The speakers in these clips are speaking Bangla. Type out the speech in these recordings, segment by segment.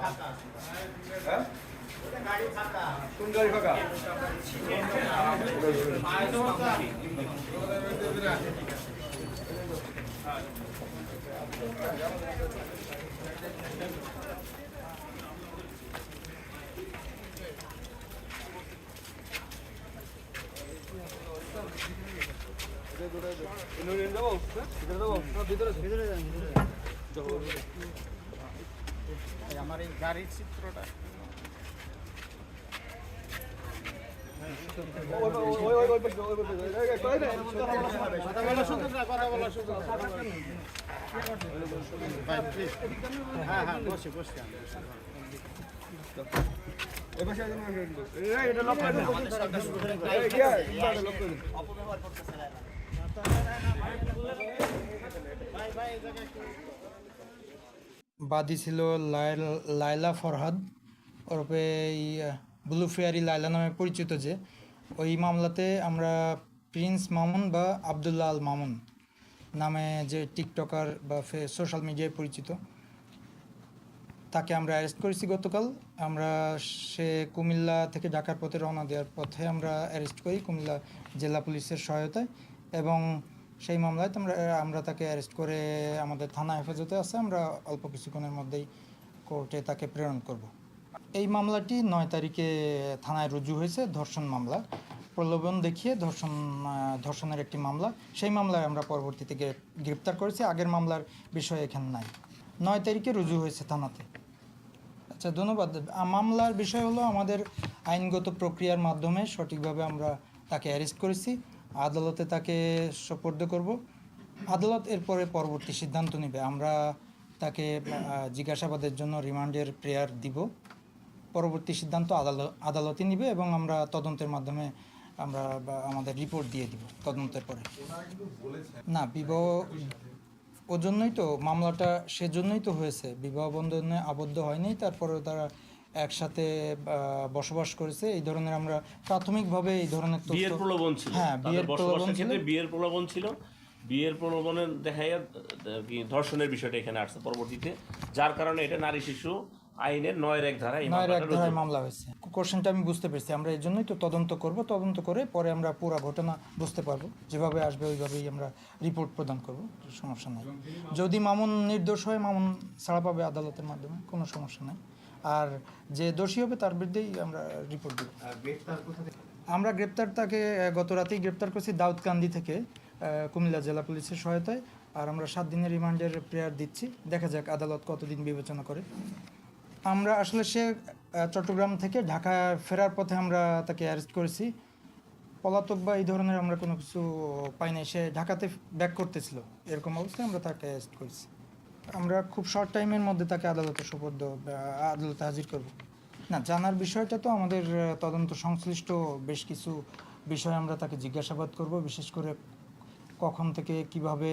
হ্যাঁ কোন গাড়ি ফাঁকা? আমার এই গাড়ির চিত্রটা হ্যাঁ হ্যাঁ বসে বসে বাদী ছিল লায়লা ফরহাদ ওরফে ব্লু ফেয়ারি লায়লা নামে পরিচিত। যে ওই মামলাতে আমরা প্রিন্স মামুন বা আবদুল্লাহ আল মামুন নামে যে টিকটকার বা সোশ্যাল মিডিয়ায় পরিচিত, তাকে আমরা অ্যারেস্ট করেছি গতকাল। আমরা সে কুমিল্লা থেকে ঢাকার পথে রওনা দেওয়ার পথে আমরা অ্যারেস্ট করি কুমিল্লা জেলা পুলিশের সহায়তায়, এবং সেই মামলায় আমরা তাকে অ্যারেস্ট করে আমাদের থানা হেফাজতে আছে। আমরা অল্প কিছুক্ষণের মধ্যেই কোর্টে তাকে প্রেরণ করব। এই মামলাটি 9 তারিখে থানায় রুজু হয়েছে, ধর্ষণ মামলা, প্রলোভন দেখিয়ে ধর্ষণের একটি মামলা। সেই মামলায় আমরা পরবর্তীতে গ্রেপ্তার করেছি। আগের মামলার বিষয় এখানে নাই। 9 তারিখে রুজু হয়েছে থানাতে। আচ্ছা, ধন্যবাদ। মামলার বিষয় হলো আমাদের আইনগত প্রক্রিয়ার মাধ্যমে সঠিকভাবে আমরা তাকে অ্যারেস্ট করেছি। আদালতে তাকে সোপর্দ করব। আদালত এরপরে পরবর্তী সিদ্ধান্ত নেবে। আমরা তাকে জিজ্ঞাসাবাদের জন্য রিমান্ডের প্রেয়ার দিব। পরবর্তী সিদ্ধান্ত আদালতই নেবে, এবং আমরা তদন্তের মাধ্যমে আমরা আমাদের রিপোর্ট দিয়ে দিব তদন্তের পরে। না, বিবাহ ওর জন্যই তো মামলাটা, সেজন্যই তো হয়েছে। বিবাহ বন্ধনে আবদ্ধ হয়নি, তারপরে তারা একসাথে বসবাস করেছে। এই ধরনের আমরা প্রাথমিকভাবে এই ধরনের বিয়ের প্রলোভন ছিল। হ্যাঁ, বিয়ের প্রলোভন ছিল। বিয়ের প্রলোভন ছিল। বিয়ের প্রলোভনের দেখাইয়া কি ধর্ষণের বিষয়টা এখানে আসছে পরবর্তীতে, যার কারণে এটা নারী শিশু আইনের 9-1 ধারায় মামলা হয়েছে। কোশ্চেনটা আমি বুঝতে পেরেছি। আমরা এই জন্যই তো তদন্ত করব। তদন্ত করে পরে আমরা পুরো ঘটনা বুঝতে পারবো। যেভাবে আসবে ওইভাবেই আমরা রিপোর্ট প্রদান করব, সমস্যা নাই। যদি মামুন নির্দোষ হয়, মামুন ছাড়া পাবে আদালতের মাধ্যমে, কোনো সমস্যা নাই। আর যে দোষী হবে তার বিরুদ্ধেই আমরা রিপোর্ট দেব। আমরা তাকে গত রাতেই গ্রেপ্তার করছি দাউদকান্দি থেকে, কুমিল্লা জেলা পুলিশের সহায়তায়। আর আমরা 7 দিনের রিমান্ডের প্রেয়ার দিচ্ছি। দেখা যাক আদালত কতদিন বিবেচনা করে। আমরা আসলে সে চট্টগ্রাম থেকে ঢাকা ফেরার পথে আমরা তাকে অ্যারেস্ট করেছি। পলাতক বা এই ধরনের আমরা কোনো কিছু পাই নাই। সে ঢাকাতে ব্যাক করতেছিল, এরকম অবস্থায় আমরা তাকে অ্যারেস্ট করেছি। আমরা খুব শর্ট টাইমের মধ্যে তাকে আদালতে আদালতে হাজির করব। না, জানার বিষয়টা তো আমাদের তদন্ত সংশ্লিষ্ট বেশ কিছু বিষয় আমরা তাকে জিজ্ঞাসাবাদ করব। বিশেষ করে কখন থেকে কিভাবে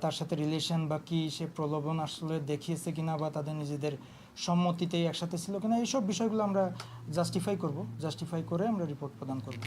তার সাথে রিলেশন বা কি, সে প্রলোভন আসলে দেখিয়েছে কিনা, বা তাদের নিজেদের সম্মতিতেই একসাথে ছিল কিনা, এইসব বিষয়গুলো আমরা জাস্টিফাই করে আমরা রিপোর্ট প্রদান করব।